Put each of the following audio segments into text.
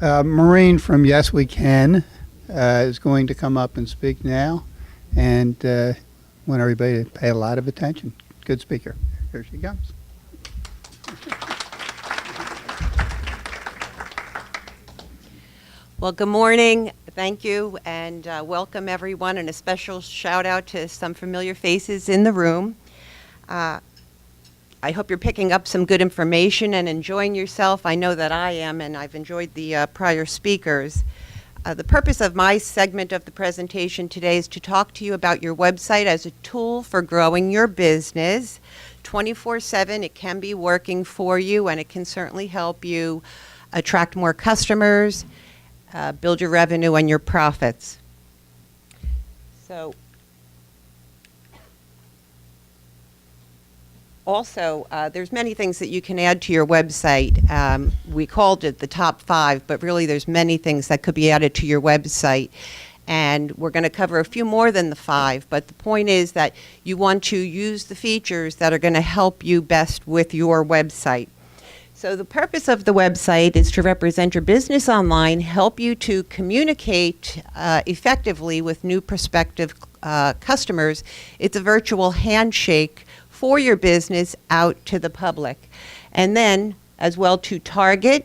Mareen from Yes We Can is going to come up and speak now, and want everybody to pay a lot of attention. Good speaker. Here she comes. Well, good morning. Thank you, and welcome everyone, and a special shout out to some familiar faces in the room. I hope you're picking up some good information and enjoying yourself. I know that I am, and I've enjoyed the prior speakers. The purpose of my segment of the presentation today is to talk to you about your website as a tool for growing your business. 24/7, it can be working for you, and it can certainly help you attract more customers, build your revenue and your profits. So, also, there's many things that you can add to your website. We called it the top 5, but really there's many things that could be added to your website. And we're going to cover a few more than the 5, but the point is that you want to use the features that are going to help you best with your website. So the purpose of the website is to represent your business online, help you to communicate effectively with new prospective customers. It's a virtual handshake for your business out to the public. And then as well to target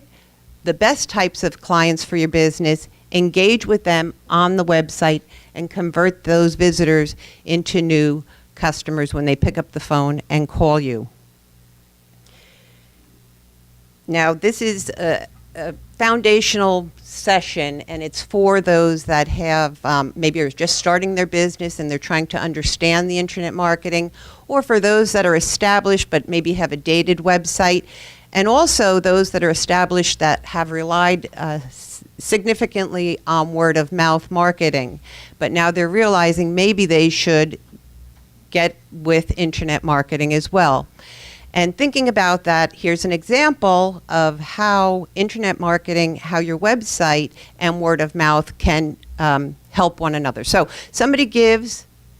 the best types of clients for your business, engage with them on the website, and convert those visitors into new customers when they pick up the phone and call you. Now, this is a foundational session, and it's for those that have maybe are just starting their business and they're trying to understand the internet marketing, or for those that are established but maybe have a dated website, and also those that are established that have relied significantly on word of mouth marketing, but now they're realizing maybe they should get with internet marketing as well. And thinking about that, here's an example of how internet marketing, how your website and word of mouth can help one another. So somebody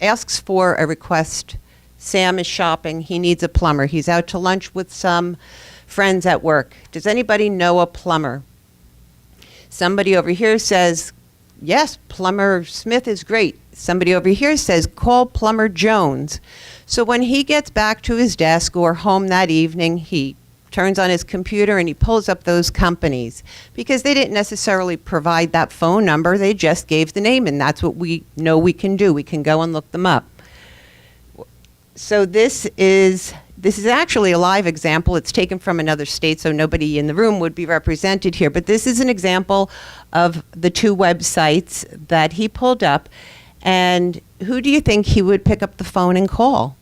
asks for a request. Sam is shopping. He needs a plumber. He's out to lunch with some friends at work. Does anybody know a plumber? Somebody over here says, yes, Plumber Smith is great. Somebody over here says, call Plumber Jones. So when he gets back to his desk or home that evening, he turns on his computer and he pulls up those companies, because they didn't necessarily provide that phone number. They just gave the name, and that's what we know we can do. We can go and look them up. So this is actually a live example. It's taken from another state, so nobody in the room would be represented here. But this is an example of the 2 websites that he pulled up. And who do you think he would pick up the phone and call?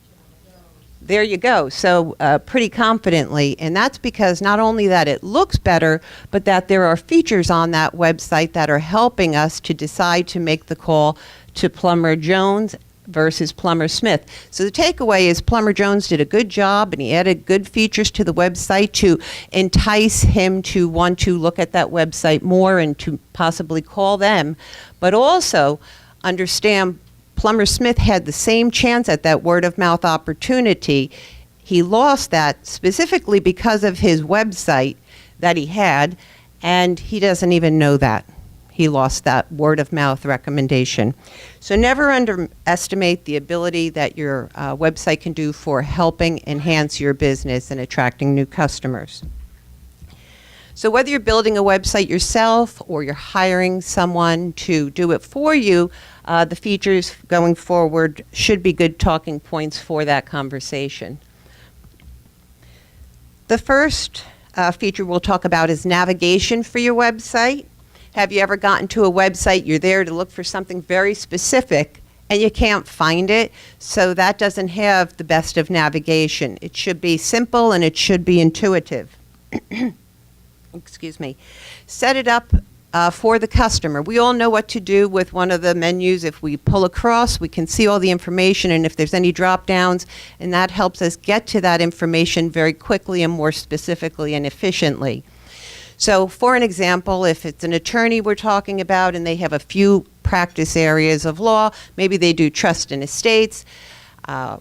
There you go. So pretty confidently. And that's because not only that it looks better, but that there are features on that website that are helping us to decide to make the call to Plumber Jones versus Plumber Smith. So the takeaway is Plumber Jones did a good job, and he added good features to the website to entice him to want to look at that website more and to possibly call them. But also understand Plumber Smith had the same chance at that word of mouth opportunity. He lost that specifically because of his website that he had, and he doesn't even know that. He lost that word of mouth recommendation. So never underestimate the ability that your website can do for helping enhance your business and attracting new customers. So whether you're building a website yourself or you're hiring someone to do it for you, the features going forward should be good talking points for that conversation. The first feature we'll talk about is navigation for your website. Have you ever gotten to a website, you're there to look for something very specific, and you can't find it? So that doesn't have the best of navigation. It should be simple and it should be intuitive. Excuse me. Set it up for the customer. We all know what to do with one of the menus. If we pull across, we can see all the information, and if there's any drop downs, and that helps us get to that information very quickly and more specifically and efficiently. So for an example, if it's an attorney we're talking about and they have a few practice areas of law, maybe they do trust and estates,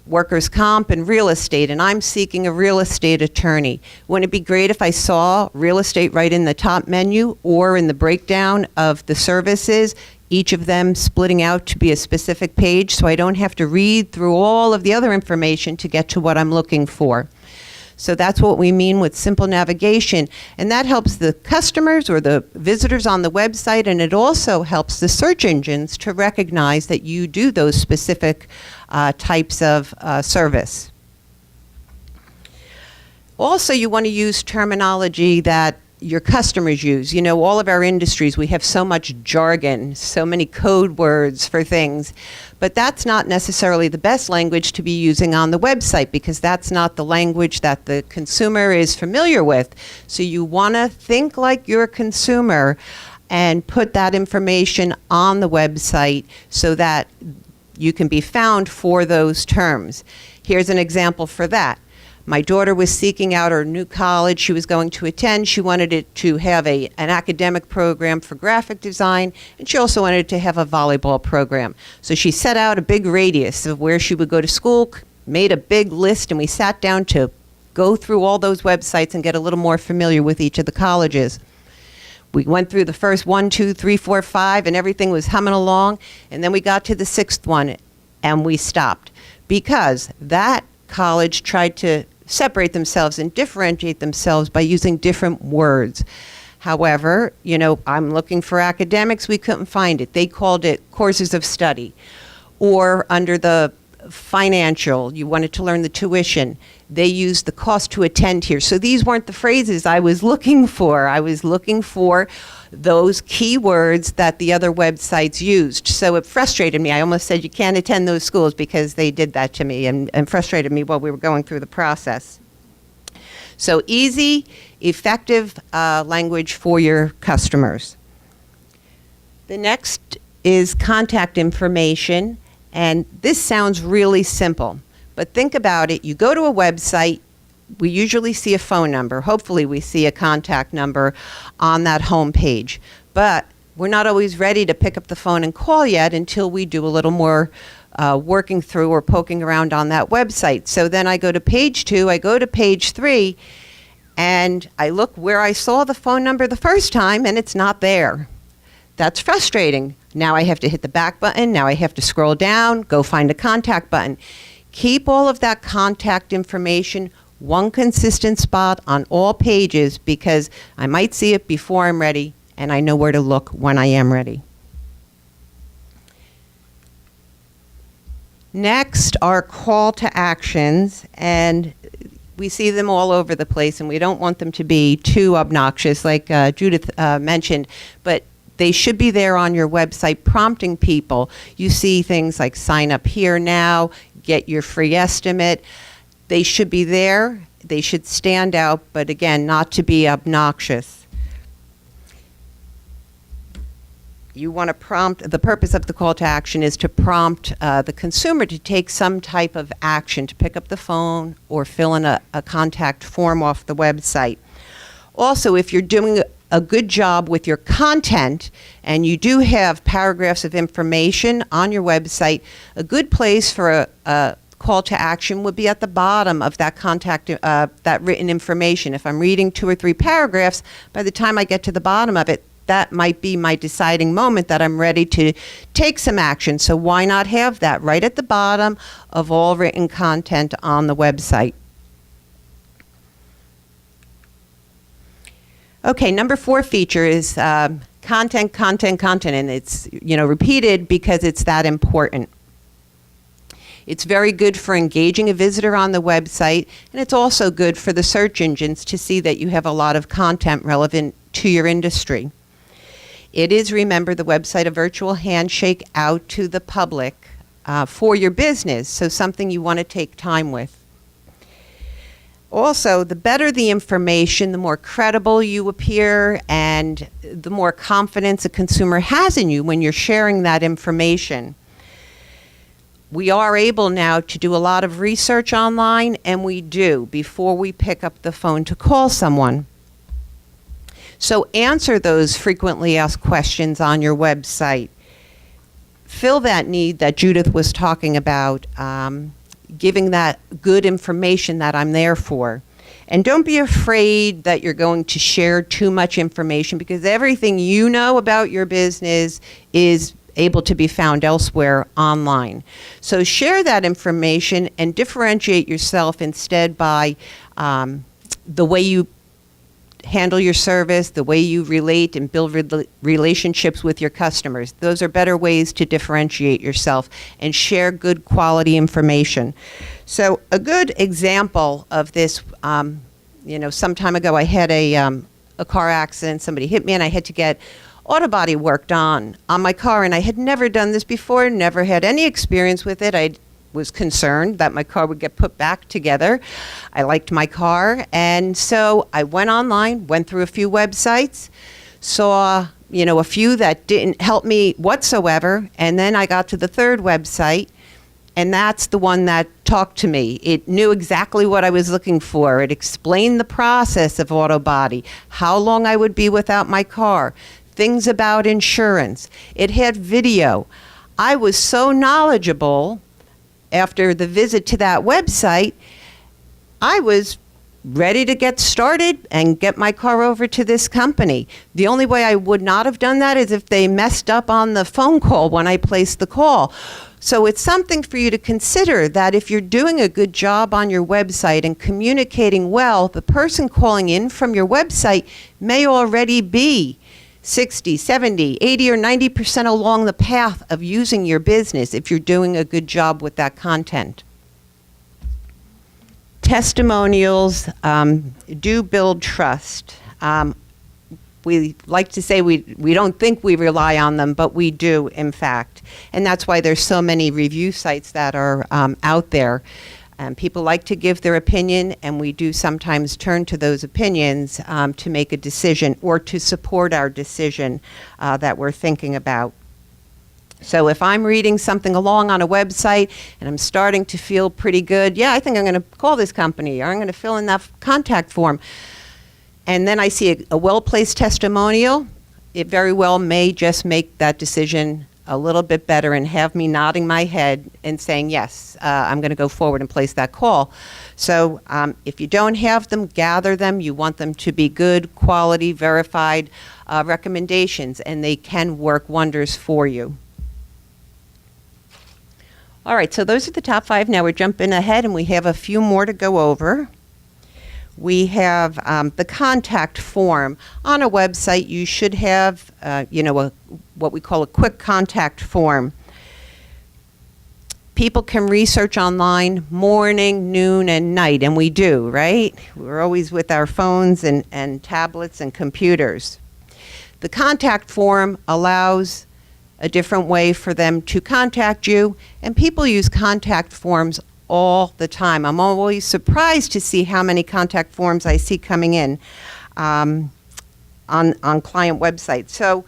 workers' comp and real estate, and I'm seeking a real estate attorney. Wouldn't it be great if I saw real estate right in the top menu or in the breakdown of the services, each of them splitting out to be a specific page so I don't have to read through all of the other information to get to what I'm looking for? So that's what we mean with simple navigation, and that helps the customers or the visitors on the website, and it also helps the search engines to recognize that you do those specific types of service. Also, you want to use terminology that your customers use. You know, all of our industries, we have so much jargon, so many code words for things, but that's not necessarily the best language to be using on the website because that's not the language that the consumer is familiar with. So you want to think like you're a consumer and put that information on the website so that you can be found for those terms. Here's an example for that. My daughter was seeking out her new college she was going to attend. She wanted it to have an academic program for graphic design, and she also wanted to have a volleyball program. So she set out a big radius of where she would go to school, made a big list, and we sat down to go through all those websites and get a little more familiar with each of the colleges. We went through the first 1, 2, 3, 4, 5, and everything was humming along, and then we got to the 6th one, and we stopped because that college tried to separate themselves and differentiate themselves by using different words. However, you know, I'm looking for academics, we couldn't find it. They called it courses of study. Or under the financial, you wanted to learn the tuition, they used the cost to attend here. So these weren't the phrases I was looking for. I was looking for those keywords that the other websites used. So it frustrated me. I almost said you can't attend those schools because they did that to me and frustrated me while we were going through the process. So easy, effective language for your customers. The next is contact information, and this sounds really simple, but think about it. You go to a website, we usually see a phone number. Hopefully we see a contact number on that home page. But we're not always ready to pick up the phone and call yet until we do a little more working through or poking around on that website. So then I go to page 2, I go to page 3, and I look where I saw the phone number the first time and it's not there. That's frustrating. Now I have to hit the back button. Now I have to scroll down, go find a contact button. Keep all of that contact information one consistent spot on all pages because I might see it before I'm ready and I know where to look when I am ready. Next are call to actions, and we see them all over the place and we don't want them to be too obnoxious like Judith mentioned, but they should be there on your website prompting people. You see things like sign up here now, get your free estimate. They should be there, they should stand out, but again, not to be obnoxious. You want to prompt, the purpose of the call to action is to prompt the consumer to take some type of action, to pick up the phone or fill in a contact form off the website. Also, if you're doing a good job with your content and you do have paragraphs of information on your website, a good place for a call to action would be at the bottom of that that written information. If I'm reading 2 or 3 paragraphs, by the time I get to the bottom of it, that might be my deciding moment that I'm ready to take some action. So why not have that right at the bottom of all written content on the website? Okay, number 4 feature is content, and it's repeated because it's that important. It's very good for engaging a visitor on the website, and it's also good for the search engines to see that you have a lot of content relevant to your industry. It is, remember, the website a virtual handshake out to the public for your business, so something you want to take time with. Also, the better the information, the more credible you appear, and the more confidence a consumer has in you when you're sharing that information. We are able now to do a lot of research online, and we do before we pick up the phone to call someone. So answer those frequently asked questions on your website. Fill that need that Judith was talking about. giving that good information that I'm there for. And don't be afraid that you're going to share too much information, because everything you know about your business is able to be found elsewhere online. So share that information and differentiate yourself instead by the way you handle your service, the way you relate and build relationships with your customers. Those are better ways to differentiate yourself and share good quality information. So a good example of this, some time ago I had a car accident. Somebody hit me and I had to get auto body worked on my car, and I had never done this before, never had any experience with it. I was concerned that my car would get put back together. I liked my car, and so I went online, went through a few websites, saw a few that didn't help me whatsoever, and then I got to the third website, and that's the one that talked to me. It knew exactly what I was looking for. It explained the process of auto body, how long I would be without my car, things about insurance. It had video. I was so knowledgeable after the visit to that website. I was ready to get started and get my car over to this company. The only way I would not have done that is if they messed up on the phone call when I placed the call. So it's something for you to consider, that if you're doing a good job on your website and communicating well, the person calling in from your website may already be 60, 70, 80, or 90% along the path of using your business if you're doing a good job with that content. Testimonials do build trust. We like to say we don't think we rely on them, but we do, in fact. And that's why there's so many review sites that are out there. People like to give their opinion, and we do sometimes turn to those opinions to make a decision or to support our decision that we're thinking about. So if I'm reading something along on a website and I'm starting to feel pretty good, I think I'm going to call this company, or I'm going to fill in that contact form. And then I see a well-placed testimonial, it very well may just make that decision a little bit better and have me nodding my head and saying, yes, I'm going to go forward and place that call. So if you don't have them, gather them. You want them to be good, quality, verified recommendations, and they can work wonders for you. All right, so those are the top 5. Now we're jumping ahead, and we have a few more to go over. We have the contact form. On a website, you should have, what we call a quick contact form. People can research online morning, noon, and night, and we do, right? We're always with our phones and tablets and computers. The contact form allows a different way for them to contact you, and people use contact forms all the time. I'm always surprised to see how many contact forms I see coming in on client websites. So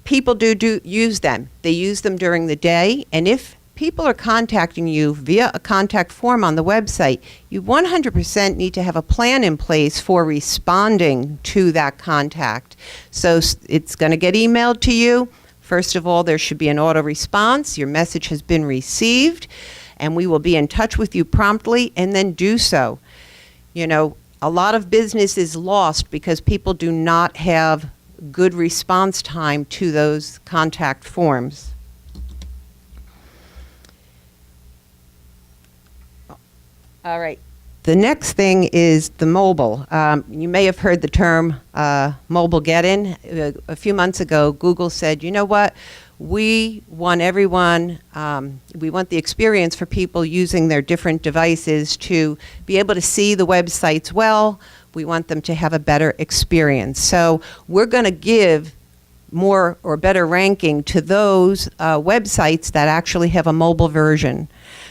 people do use them. They use them during the day, and if people are contacting you via a contact form on the website, you 100% need to have a plan in place for responding to that contact. So it's going to get emailed to you. First of all, there should be an auto response. Your message has been received, and we will be in touch with you promptly, and then do so. A lot of business is lost because people do not have good response time to those contact forms. All right. The next thing is the mobile. You may have heard the term mobile get-in. A few months ago, Google said, you know what? We want everyone, we want the experience for people using their different devices to be able to see the websites well. We want them to have a better experience. So we're going to give more or better ranking to those websites that actually have a mobile version.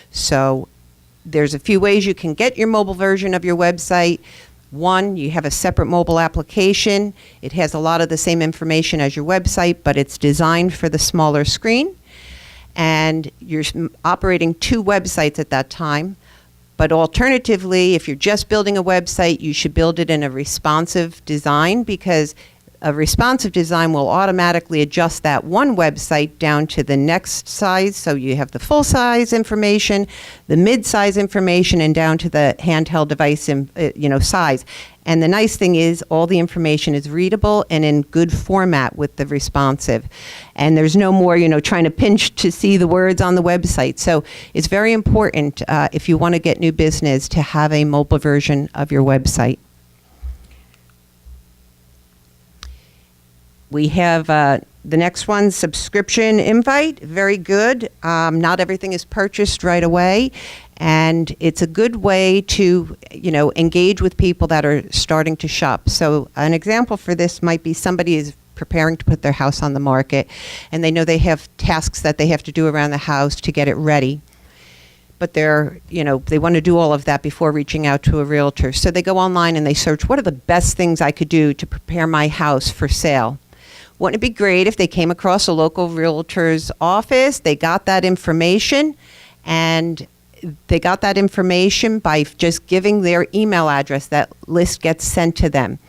So there's a few ways you can get your mobile version of your website. One, you have a separate mobile application. It has a lot of the same information as your website, but it's designed for the smaller screen. And you're operating 2 websites at that time. But alternatively, if you're just building a website, you should build it in a responsive design, because a responsive design will automatically adjust that one website down to the next size. So you have the full size information, the mid-size information, and down to the handheld device, size. And the nice thing is all the information is readable and in good format with the responsive. And there's no more, trying to pinch to see the words on the website. So it's very important if you want to get new business to have a mobile version of your website. We have the next one, subscription invite. Very good. Not everything is purchased right away. And it's a good way to, engage with people that are starting to shop. So an example for this might be somebody is preparing to put their house on the market, and they know they have tasks that they have to do around the house to get it ready. But they want to do all of that before reaching out to a realtor. So they go online and they search, what are the best things I could do to prepare my house for sale? Wouldn't it be great if they came across a local realtor's office, they got that information, and they got that information by just giving their email address. That list gets sent to them.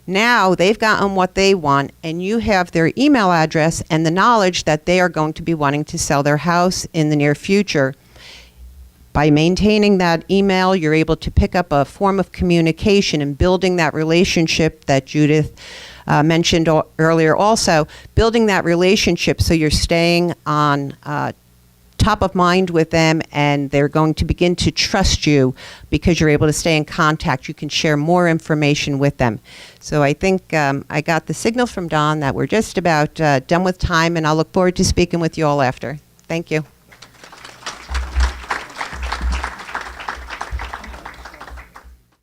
Now they've gotten what they want, and you have their email address and the knowledge that they are going to be wanting to sell their house in the near future. By maintaining that email, you're able to pick up a form of communication and building that relationship that Judith mentioned earlier also, building that relationship so you're staying on top of mind with them, and they're going to begin to trust you because you're able to stay in contact. You can share more information with them. So I think I got the signal from Don that we're just about done with time, and I'll look forward to speaking with you all after. Thank you.